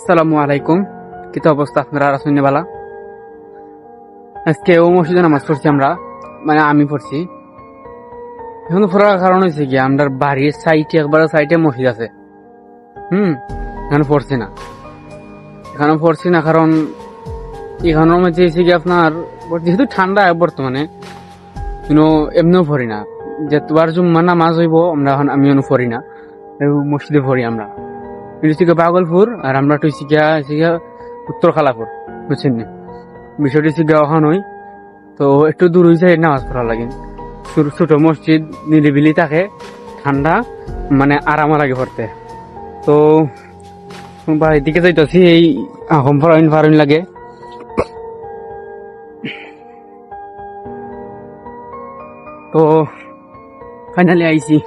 আসসালামু আলাইকুম। কি তো অবস্থা আপনারা আছেন ভালা? আজকে ও মসজিদে নামাজ পড়ছি আমরা, মানে আমি পড়ছি। এখন পড়ার কারণ হয়েছে কি, আমরা বাড়ির সাইডে মসজিদ আছে। এখানে পড়ছি না, কারণ এখানের মধ্যে এসে কি আপনার যেহেতু ঠান্ডা বর্তমানে, এমনিও পড়ি না। যে তোমার জুম্মা নামাজ হইব আমরা এখন আমি পড়ি না, মসজিদে পড়ি আমরা। কিন্তু বাগলপুর আর আমরা টুইছি গিয়া উত্তর খালাপুর, বুঝছেন না? বিষয়টি শিখা ওখান হই, তো একটু দূর হয়েছে নামাজ পড়া লাগে। ছোট মসজিদ, নিরিবিলি থাকে, ঠান্ডা, মানে আরাম লাগে পড়তে। তো বাড়ির দিকে যাইতেছি, এই আহম ফারাইন লাগে। তো ফাইনালি আইছি।